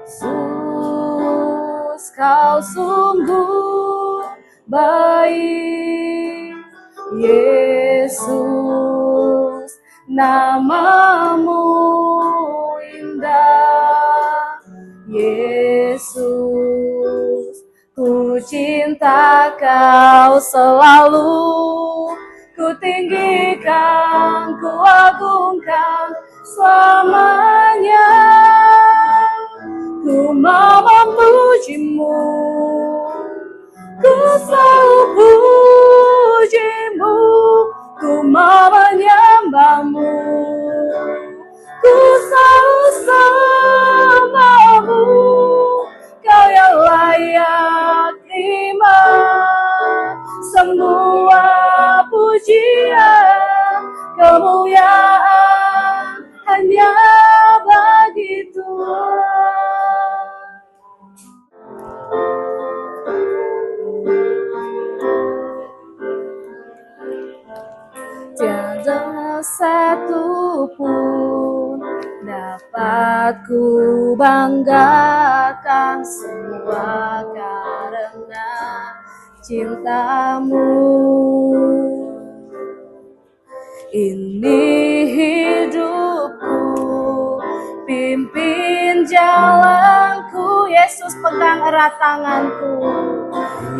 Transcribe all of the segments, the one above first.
Yesus, kau sungguh baik. Yesus, namamu indah. Yesus, ku cinta kau selalu. Ku tinggikan, ku agungkan selamanya. Ku mau memujimu, ku selalu pujimu. Ku mau menyembahmu, ku selalu sembahmu. Kau yang layak terima semua pujian, kemuliaan hanya bagi Tuhan. Tiada satu pun dapat ku banggakan, semua karena cintamu. Ini hidupku, pimpin jalanku. Yesus pegang erat tanganku.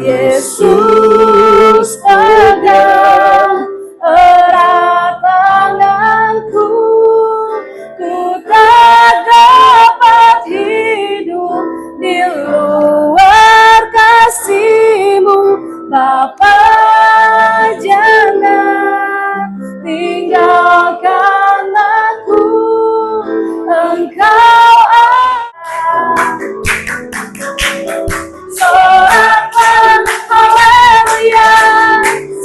Yesus pegang erat tanganku. Ku tak dapat hidup di luar kasih-Mu. Bapa, jangan tinggalkan aku. Engkau soraklah haleluya,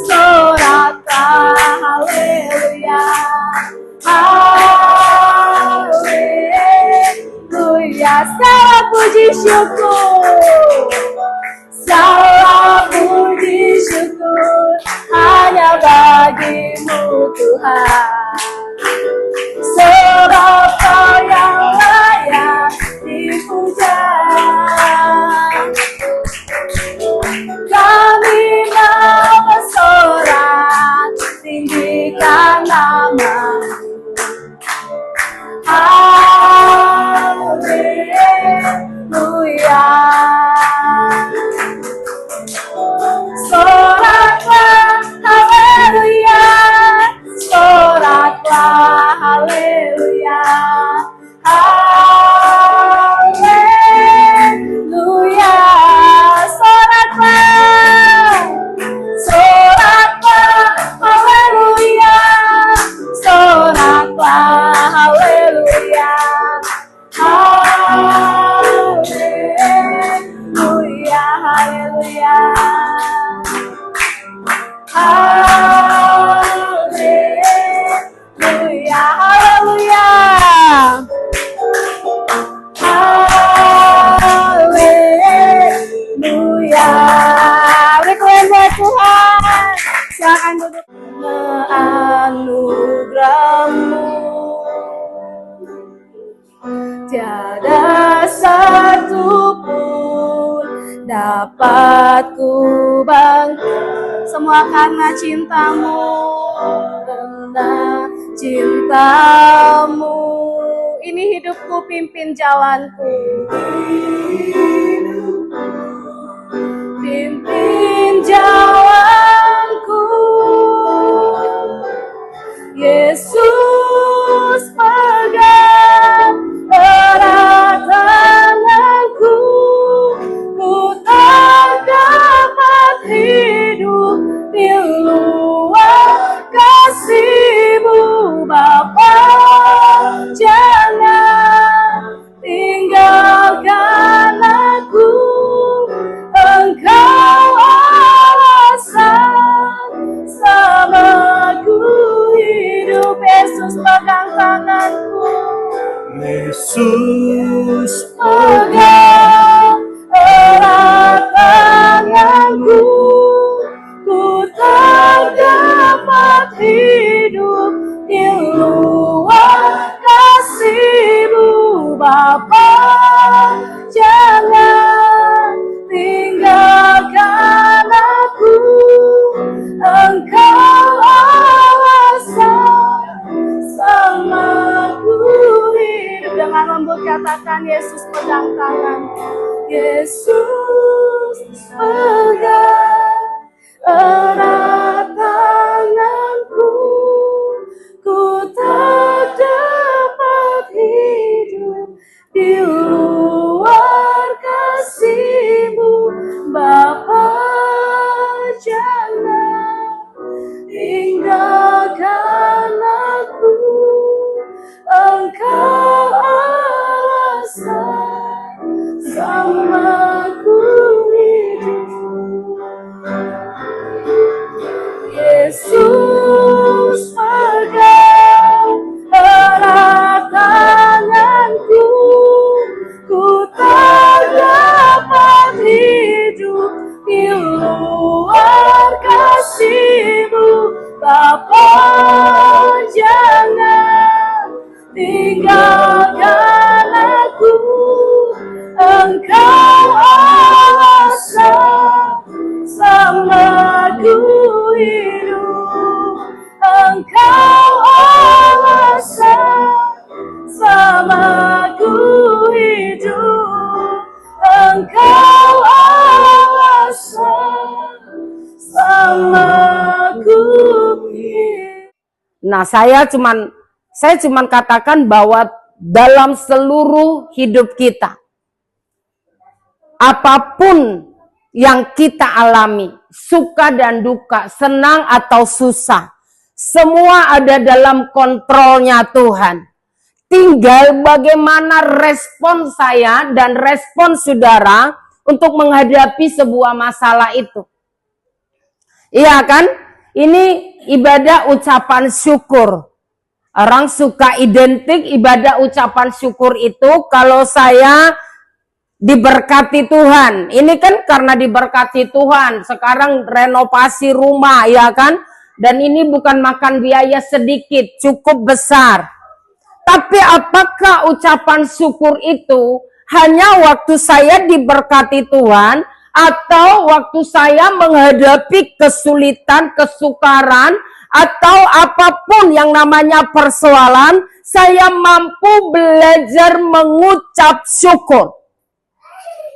soraklah haleluya, haleluya. Salam puji syukur, salam puji syukur hanya bagi-Mu Tuhan. Sebab Kau yang layak dipuja. Kami mau bersorak, tinggikan nama-Mu. Haleluya. Soraklah haleluya, soraklah haleluya, haleluya. Soraklah, soraklah haleluya, soraklah haleluya, haleluya, haleluya. Haleluya, haleluya, haleluya. Berkenan buat Tuhan. Silakan duduk. Anugerah-Mu tiada satu pun dapat ku bangga. Semua karena cinta-Mu, karena cinta-Mu. Ini hidupku, pimpin jalanku. Pimpin jalanku. Yesus pegang erat tanganku. Ku tak dapat hidup di luar kasih-Mu. Bapa, jangan tinggalkan aku. Engkau alasan samaku hidup. Yesus pegang tanganku. Yesus pegang erat tanganku. Ku tak dapat hidup di luar kasih-Mu. Bapa, jangan tinggalkan aku. Engkau Allah bersamaku hidup. Dengan lembut katakan, Yesus pegang tangan. Yesus pegang erat tanganku. Ku tak dapat hidup di luar kasih-Mu, Bapa. Jangan tinggalkan aku. Engkau Allah bersamaku hidup. Yesus pegang erat tanganku. Ku tak dapat hidup di luar kasih-Mu, Bapa. Jangan tinggalkan aku. Engkau Allah bersamaku hidup. Engkau Allah bersamaku hidup. Engkau Allah bersamaku hidup. Nah, saya cuman katakan bahwa dalam seluruh hidup kita, apapun yang kita alami, suka dan duka, senang atau susah, semua ada dalam kontrolnya Tuhan. Tinggal bagaimana respon saya dan respon saudara untuk menghadapi sebuah masalah itu. Iya kan? Ini ibadah ucapan syukur. Orang suka identik ibadah ucapan syukur itu kalau saya diberkati Tuhan. Ini kan karena diberkati Tuhan. Sekarang renovasi rumah, ya kan? Dan ini bukan makan biaya sedikit, cukup besar. Tapi apakah ucapan syukur itu hanya waktu saya diberkati Tuhan, atau waktu saya menghadapi kesulitan, kesukaran, atau apapun yang namanya persoalan, saya mampu belajar mengucap syukur.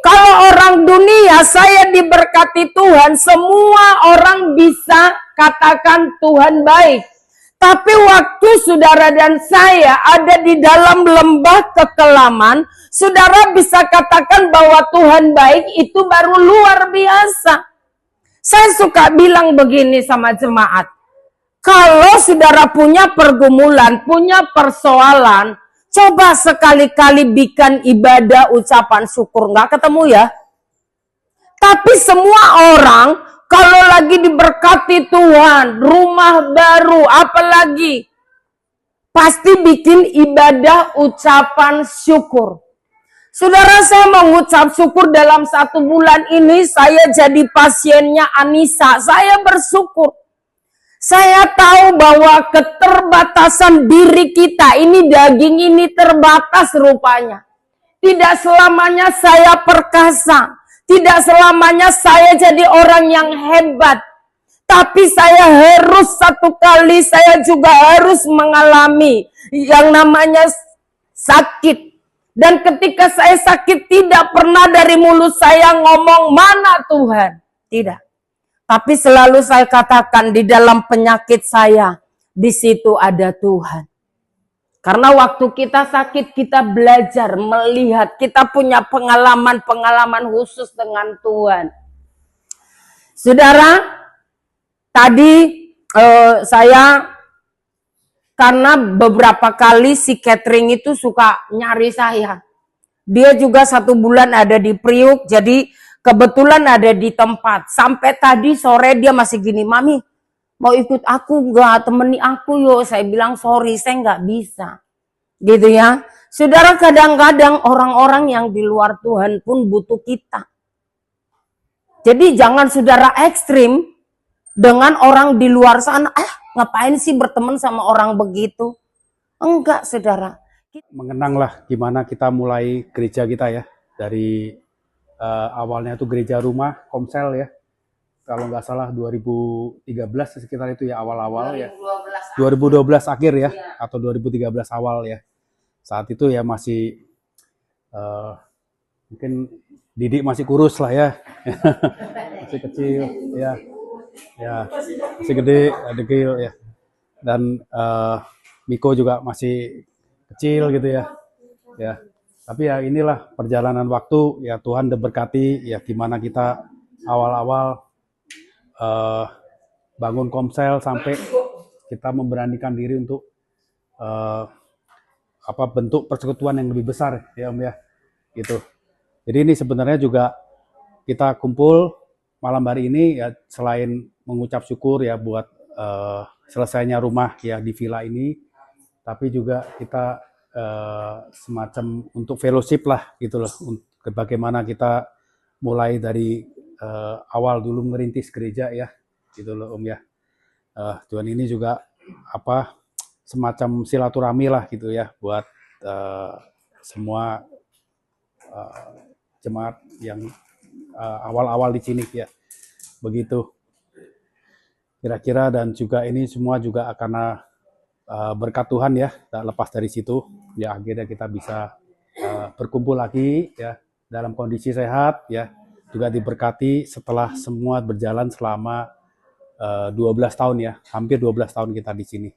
Kalau orang dunia, saya diberkati Tuhan, semua orang bisa katakan Tuhan baik. Tapi waktu saudara dan saya ada di dalam lembah kekelaman, saudara bisa katakan bahwa Tuhan baik, itu baru luar biasa. Saya suka bilang begini sama jemaat, kalau saudara punya pergumulan, punya persoalan, coba sekali-kali bikin ibadah ucapan syukur. Nggak ketemu ya. Tapi semua orang kalau lagi diberkati Tuhan, rumah baru, apalagi pasti bikin ibadah ucapan syukur. Saudara, saya mengucap syukur dalam 1 bulan ini saya jadi pasiennya Anissa. Saya bersyukur. Saya tahu bahwa keterbatasan diri kita, ini daging ini terbatas rupanya. Tidak selamanya saya perkasa. Tidak selamanya saya jadi orang yang hebat. Tapi saya harus satu kali, saya juga harus mengalami yang namanya sakit. Dan ketika saya sakit, tidak pernah dari mulut saya ngomong mana Tuhan. Tidak. Tapi selalu saya katakan di dalam penyakit saya, di situ ada Tuhan. Karena waktu kita sakit, kita belajar melihat, kita punya pengalaman-pengalaman khusus dengan Tuhan. Saudara, tadi saya, karena beberapa kali si Catering itu suka nyari saya. Dia juga 1 bulan ada di Priuk, jadi kebetulan ada di tempat. Sampai tadi sore dia masih gini, Mami, mau ikut aku nggak? Temani aku yuk. Saya bilang, sorry, saya nggak bisa. Gitu ya. Saudara, kadang-kadang orang-orang yang di luar Tuhan pun butuh kita. Jadi jangan saudara ekstrim dengan orang di luar sana. Ngapain sih berteman sama orang begitu? Enggak, saudara. Mengenanglah gimana kita mulai gereja kita ya. Dari awalnya itu gereja rumah Komsel ya, kalau nggak salah 2013 sekitar itu ya, awal-awal ya, 2012 akhir ya, atau 2013 awal ya. Saat itu ya masih mungkin Didik masih kurus lah ya, masih kecil ya, masih gede, dekil ya, dan Miko juga masih kecil gitu ya. Tapi ya inilah perjalanan waktu ya, Tuhan udah berkati ya, gimana kita awal-awal bangun Komsel sampai kita memberanikan diri untuk bentuk persekutuan yang lebih besar ya Om ya, gitu. Jadi ini sebenarnya juga kita kumpul malam hari ini ya, selain mengucap syukur ya buat selesainya rumah ya di villa ini, tapi juga kita semacam untuk fellowship lah gitu loh, bagaimana kita mulai dari awal dulu merintis gereja ya, gitu loh Om ya. Tuhan ini juga semacam silaturahmi lah gitu ya buat semua jemaat yang awal-awal di sini ya, begitu kira-kira. Dan juga ini semua juga karena berkat Tuhan ya, tak lepas dari situ ya, akhirnya kita bisa berkumpul lagi ya dalam kondisi sehat ya, juga diberkati setelah semua berjalan selama 12 tahun ya, hampir 12 tahun kita di sini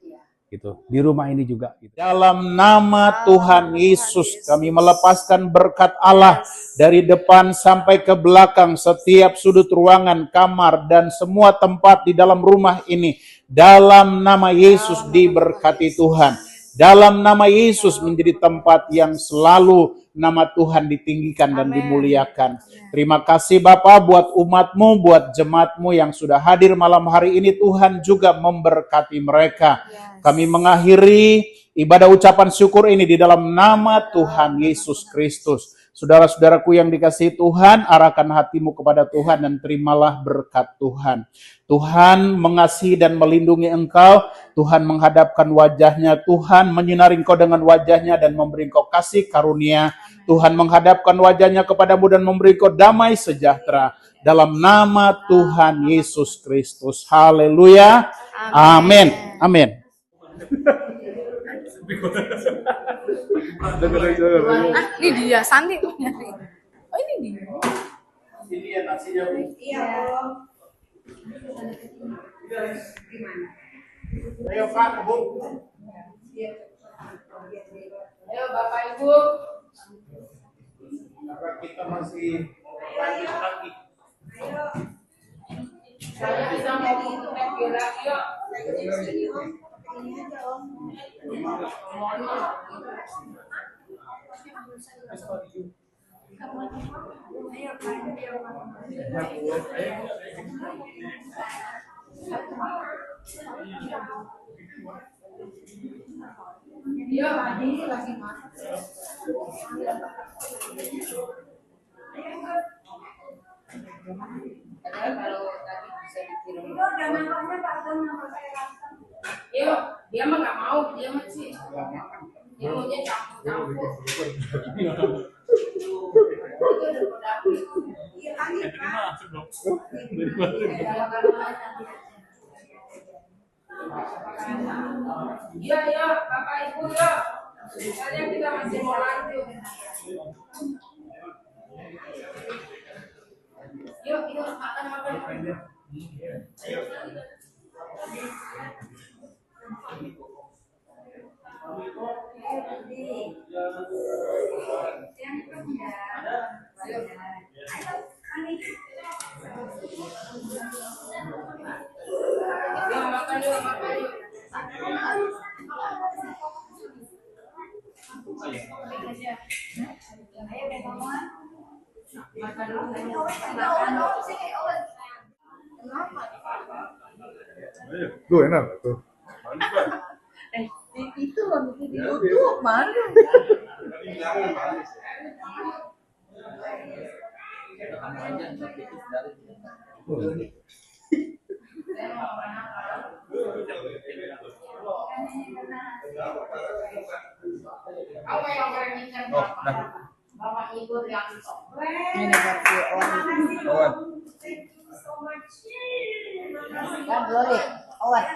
gitu, di rumah ini juga gitu. Dalam nama Tuhan Yesus kami melepaskan berkat Allah dari depan sampai ke belakang, setiap sudut ruangan, kamar, dan semua tempat di dalam rumah ini. Dalam nama Yesus diberkati Tuhan. Dalam nama Yesus menjadi tempat yang selalu nama Tuhan ditinggikan dan dimuliakan. Terima kasih Bapa buat umat-Mu, buat jemaat-Mu yang sudah hadir malam hari ini. Tuhan juga memberkati mereka. Kami mengakhiri ibadah ucapan syukur ini di dalam nama Tuhan Yesus Kristus. Saudara-saudaraku yang dikasihi Tuhan, arahkan hatimu kepada Tuhan dan terimalah berkat Tuhan. Tuhan mengasihi dan melindungi engkau. Tuhan menghadapkan wajahnya. Tuhan menyinari engkau dengan wajahnya dan memberi engkau kasih karunia. Tuhan menghadapkan wajahnya kepadamu dan memberi engkau damai sejahtera. Dalam nama Tuhan Yesus Kristus. Haleluya. Amin. Amin. Ini dia, Santi tuh nyari. Oh ini dia. Ini ya nasinya. Iya. Ayo Pak, Bu. Ayo Bapak Ibu. Karena kita masih lanjut lagi. Saya bisa mau gerak yuk. Iya, ini lagi masak. Padahal kalau tadi bisa dikirim. Iya, dia mah nggak mau, dia mah sih. Dia maunya campur-campur. Iya, ya, Bapak Ibu ya. Soalnya kita masih mau lanjut. Yuk, makan. Tuh enak tuh. Itu loh di YouTube mana? Bapak Ibu Ini berarti Owen. Dan Glory, Owen.